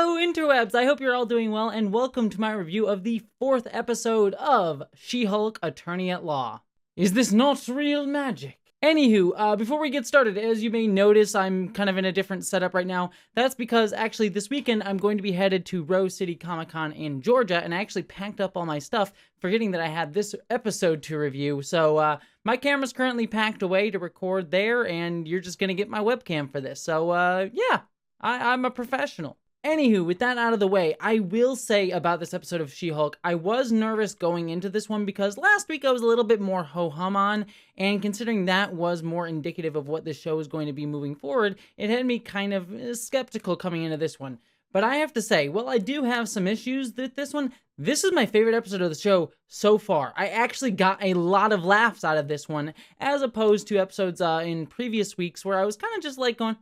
Hello interwebs, I hope you're all doing well, and welcome to my review of the 4th episode of She-Hulk Attorney at Law. Is this not real magic? Anywho, before we get started, as you may notice, I'm kind of in a different setup right now. That's because actually this weekend I'm going to be headed to Rose City Comic Con in Georgia, and I actually packed up all my stuff, forgetting that I had this episode to review. So my camera's currently packed away to record there, and you're just gonna get my webcam for this. So yeah, I'm a professional. Anywho, with that out of the way, I will say about this episode of She-Hulk, I was nervous going into this one because last week I was a little bit more ho-hum on, and considering that was more indicative of what this show is going to be moving forward, it had me kind of skeptical coming into this one. But I have to say, while I do have some issues with this one, this is my favorite episode of the show so far. I actually got a lot of laughs out of this one, as opposed to episodes in previous weeks where I was kind of just like going,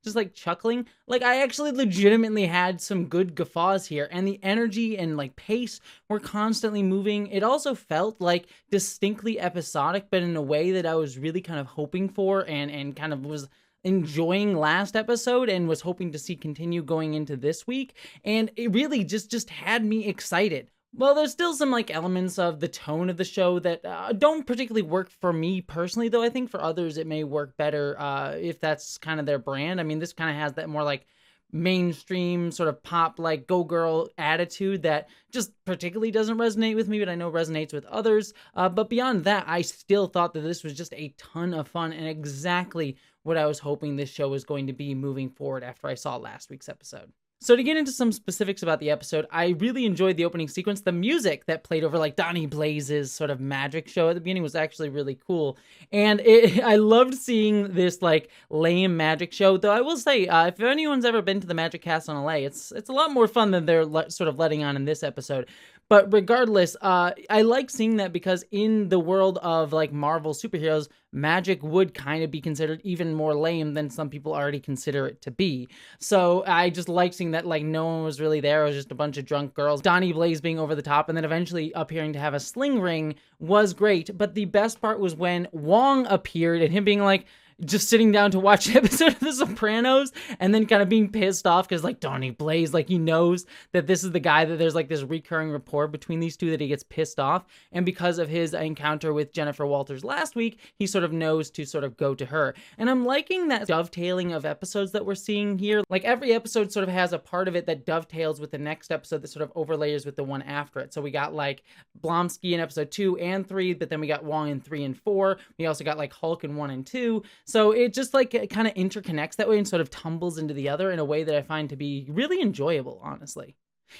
just like chuckling. Like, I actually legitimately had some good guffaws here, and the energy and like pace were constantly moving. It also felt like distinctly episodic, but in a way that I was really kind of hoping for and kind of was enjoying last episode and was hoping to see continue going into this week, and it really just had me excited. Well, there's still some like elements of the tone of the show that don't particularly work for me personally, though I think for others it may work better if that's kind of their brand. I mean, this kind of has that more like mainstream sort of pop like go girl attitude that just particularly doesn't resonate with me, but I know resonates with others. But beyond that, I still thought that this was just a ton of fun and exactly what I was hoping this show was going to be moving forward after I saw last week's episode. So to get into some specifics about the episode, I really enjoyed the opening sequence. The music that played over like Donny Blaze's sort of magic show at the beginning was actually really cool. And I loved seeing this like lame magic show, though I will say, if anyone's ever been to the Magic Castle in LA, it's a lot more fun than they're sort of letting on in this episode. But regardless, I like seeing that because in the world of like Marvel superheroes, magic would kind of be considered even more lame than some people already consider it to be. So I just like seeing that like no one was really there. It was just a bunch of drunk girls. Donny Blaze being over the top and then eventually appearing to have a sling ring was great. But the best part was when Wong appeared and him being like, just sitting down to watch an episode of The Sopranos and then kind of being pissed off because like Donny Blaze, like he knows that this is the guy that there's like this recurring rapport between these two that he gets pissed off. And because of his encounter with Jennifer Walters last week, he sort of knows to sort of go to her. And I'm liking that dovetailing of episodes that we're seeing here. Like every episode sort of has a part of it that dovetails with the next episode that sort of overlays with the one after it. So we got like Blonsky in episode 2 and 3, but then we got Wong in 3 and 4. We also got like Hulk in 1 and 2. So it just like it kind of interconnects that way and sort of tumbles into the other in a way that I find to be really enjoyable, honestly.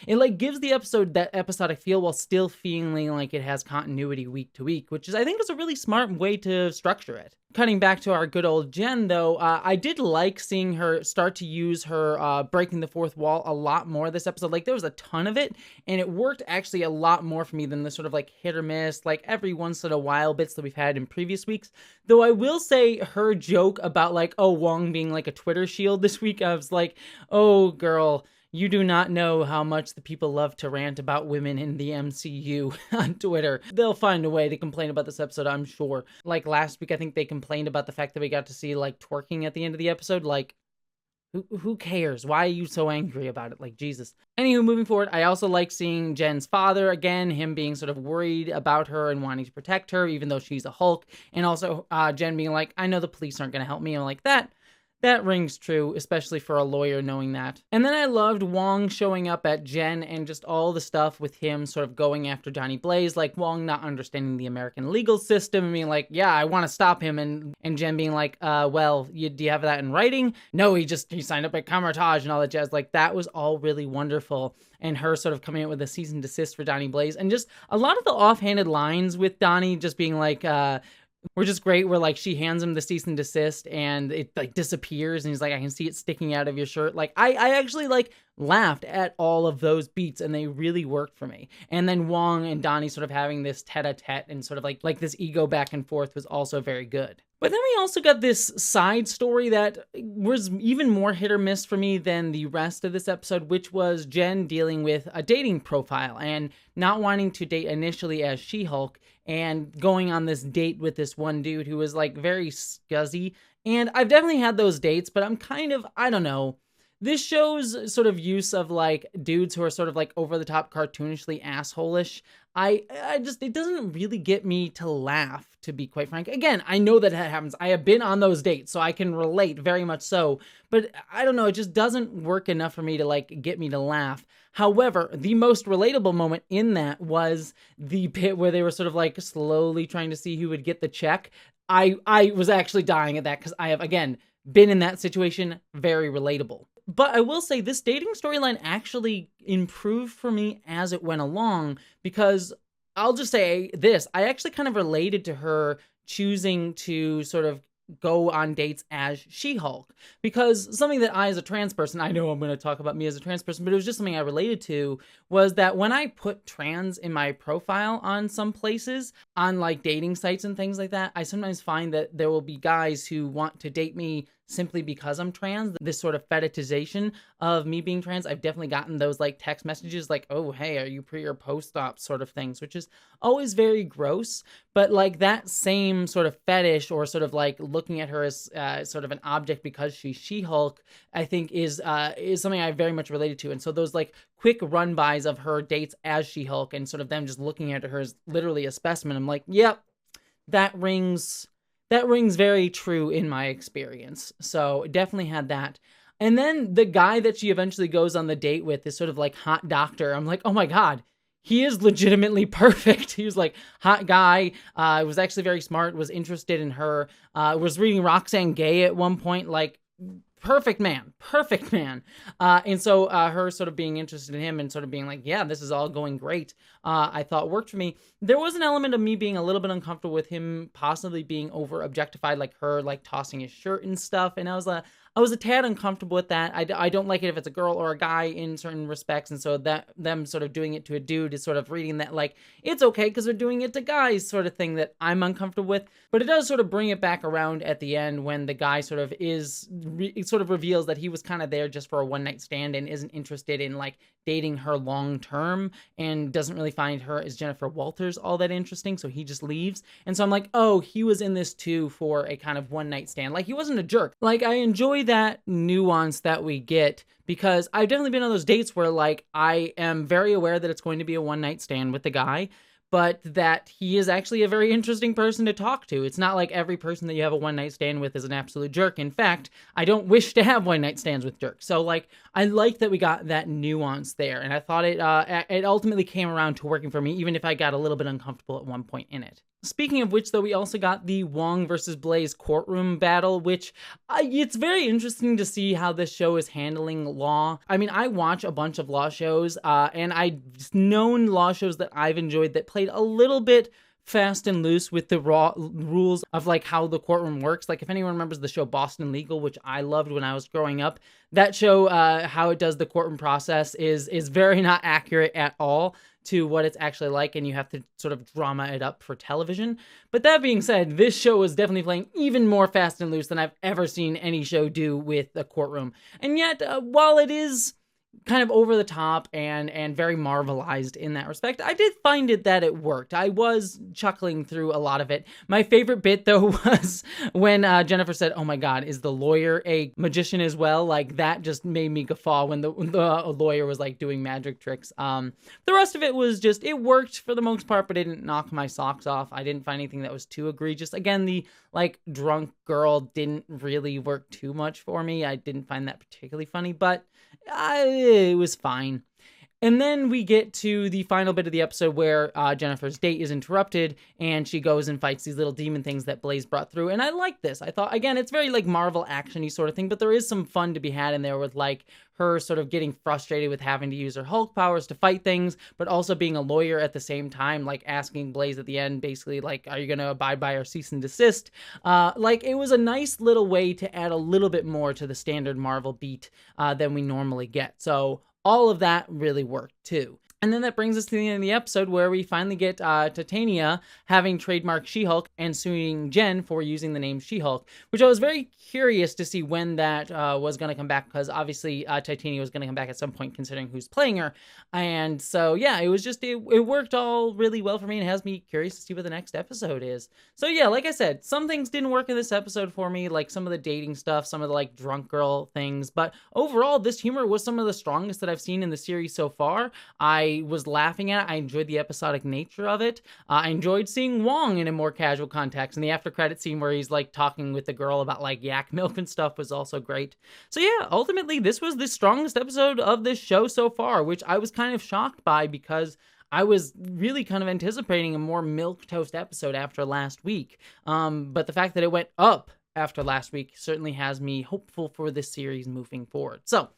It like gives the episode that episodic feel while still feeling like it has continuity week to week, which is I think is a really smart way to structure it. Cutting back to our good old Jen, though, I did like seeing her start to use her breaking the fourth wall a lot more this episode. Like there was a ton of it, and it worked actually a lot more for me than the sort of like hit or miss, like every once in a while bits that we've had in previous weeks. Though I will say her joke about like, oh, Wong being like a Twitter shield this week, I was like, oh, girl, you do not know how much the people love to rant about women in the MCU on Twitter. They'll find a way to complain about this episode, I'm sure. Like last week, I think they complained about the fact that we got to see like twerking at the end of the episode. Like, who cares? Why are you so angry about it? Like, Jesus. Anywho, moving forward, I also like seeing Jen's father again, him being sort of worried about her and wanting to protect her, even though she's a Hulk. And also Jen being like, I know the police aren't going to help me. I'm like, that rings true, especially for a lawyer knowing that. And then I loved Wong showing up at Jen and just all the stuff with him sort of going after Donny Blaze, like Wong not understanding the American legal system and being like, yeah, I want to stop him. And Jen being like, well, do you have that in writing? No, he signed up at Camartage and all that jazz. Like that was all really wonderful. And her sort of coming out with a cease and desist for Donny Blaze. And just a lot of the offhanded lines with Donny just being like, were just great, where like she hands him the cease and desist and it like disappears and he's like, I can see it sticking out of your shirt. Like I actually like laughed at all of those beats and they really worked for me. And then Wong and Donny sort of having this tete-a-tete and sort of like this ego back and forth was also very good. But then we also got this side story that was even more hit or miss for me than the rest of this episode, which was Jen dealing with a dating profile and not wanting to date initially as She-Hulk and going on this date with this one dude who was like very scuzzy. And I've definitely had those dates, but I'm kind of, I don't know. This show's sort of use of like dudes who are sort of like over the top cartoonishly asshole-ish. I just, it doesn't really get me to laugh, to be quite frank. Again, I know that happens. I have been on those dates, so I can relate very much so. But I don't know, it just doesn't work enough for me to like get me to laugh. However, the most relatable moment in that was the bit where they were sort of like slowly trying to see who would get the check. I was actually dying at that because I have, again, been in that situation. Very relatable. But I will say this dating storyline actually improved for me as it went along, because I'll just say this, I actually kind of related to her choosing to sort of go on dates as She-Hulk, because something that I, as a trans person, I know I'm going to talk about me as a trans person, but it was just something I related to, was that when I put trans in my profile on some places, on like dating sites and things like that, I sometimes find that there will be guys who want to date me simply because I'm trans. This sort of fetishization of me being trans, I've definitely gotten those like text messages like, oh, hey, are you pre or post-op sort of things, which is always very gross. But like that same sort of fetish, or sort of like looking at her as sort of an object because she's She-Hulk, I think is something I very much related to. And so those like quick run-bys of her dates as She-Hulk and sort of them just looking at her as literally a specimen, I'm like, yep, that rings very true in my experience. So definitely had that. And then the guy that she eventually goes on the date with is sort of like hot doctor. I'm like, oh my God, he is legitimately perfect. He was like hot guy. Was actually very smart, was interested in her, was reading Roxane Gay at one point, like perfect man. And so her sort of being interested in him and sort of being like, yeah, this is all going great, I thought worked for me. There was an element of me being a little bit uncomfortable with him possibly being over objectified, like her like tossing his shirt and stuff. And I was a tad uncomfortable with that. I don't like it if it's a girl or a guy in certain respects. And so that them sort of doing it to a dude is sort of reading that like, it's okay because they're doing it to guys sort of thing that I'm uncomfortable with. But it does sort of bring it back around at the end when the guy sort of sort of reveals that he was kind of there just for a one night stand and isn't interested in like dating her long term, and doesn't really find her as Jennifer Walters all that interesting. So he just leaves. And so I'm like, oh, he was in this too for a kind of one night stand. Like he wasn't a jerk. Like I enjoy that nuance that we get, because I've definitely been on those dates where like I am very aware that it's going to be a one night stand with the guy, but that he is actually a very interesting person to talk to. It's not like every person that you have a one night stand with is an absolute jerk. In fact, I don't wish to have one night stands with jerks. So like, I like that we got that nuance there, and I thought it ultimately came around to working for me, even if I got a little bit uncomfortable at one point in it. Speaking of which, though, we also got the Wong versus Blaze courtroom battle, which it's very interesting to see how this show is handling law. I mean, I watch a bunch of law shows, and I've known law shows that I've enjoyed that played a little bit fast and loose with the raw rules of like how the courtroom works. Like if anyone remembers the show Boston Legal, which I loved when I was growing up, that show, how it does the courtroom process is very not accurate at all to what it's actually like, and you have to sort of drama it up for television. But that being said, this show is definitely playing even more fast and loose than I've ever seen any show do with a courtroom. And yet, while it is kind of over the top and very Marvelized in that respect, I did find it that it worked. I was chuckling through a lot of it. My favorite bit, though, was when Jennifer said, oh my God, is the lawyer a magician as well? Like, that just made me guffaw when the lawyer was, like, doing magic tricks. The rest of it was just, it worked for the most part, but it didn't knock my socks off. I didn't find anything that was too egregious. Again, the, like, drunk girl didn't really work too much for me. I didn't find that particularly funny, but it was fine. And then we get to the final bit of the episode where Jennifer's date is interrupted and she goes and fights these little demon things that Blaze brought through. And I like this. I thought, again, it's very like Marvel action-y sort of thing, but there is some fun to be had in there with like her sort of getting frustrated with having to use her Hulk powers to fight things, but also being a lawyer at the same time, like asking Blaze at the end, basically like, are you going to abide by our cease and desist? Like it was a nice little way to add a little bit more to the standard Marvel beat than we normally get. So all of that really worked too. And then that brings us to the end of the episode where we finally get Titania having trademarked She-Hulk and suing Jen for using the name She-Hulk, which I was very curious to see when that was going to come back, because obviously Titania was going to come back at some point considering who's playing her. And so, yeah, it was just, it worked all really well for me, and it has me curious to see what the next episode is. So, yeah, like I said, some things didn't work in this episode for me, like some of the dating stuff, some of the, like, drunk girl things. But overall, this humor was some of the strongest that I've seen in the series so far. I was laughing at it. I enjoyed the episodic nature of it. I enjoyed seeing Wong in a more casual context, and the after credit scene where he's like talking with the girl about like yak milk and stuff was also great. So yeah, ultimately this was the strongest episode of this show so far, which I was kind of shocked by because I was really kind of anticipating a more milquetoast episode after last week. But the fact that it went up after last week certainly has me hopeful for this series moving forward. So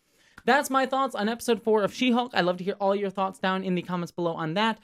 that's my thoughts on episode 4 of She-Hulk. I'd love to hear all your thoughts down in the comments below on that.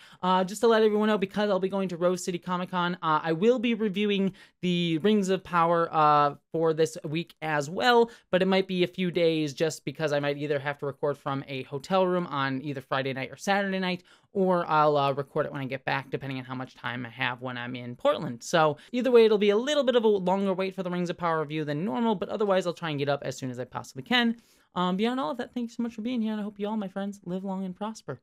Just to let everyone know, because I'll be going to Rose City Comic Con, I will be reviewing the Rings of Power for this week as well, but it might be a few days just because I might either have to record from a hotel room on either Friday night or Saturday night, or I'll record it when I get back, depending on how much time I have when I'm in Portland. So either way, it'll be a little bit of a longer wait for the Rings of Power review than normal, but otherwise I'll try and get up as soon as I possibly can. Beyond all of that, thanks so much for being here, and I hope you all, my friends, live long and prosper.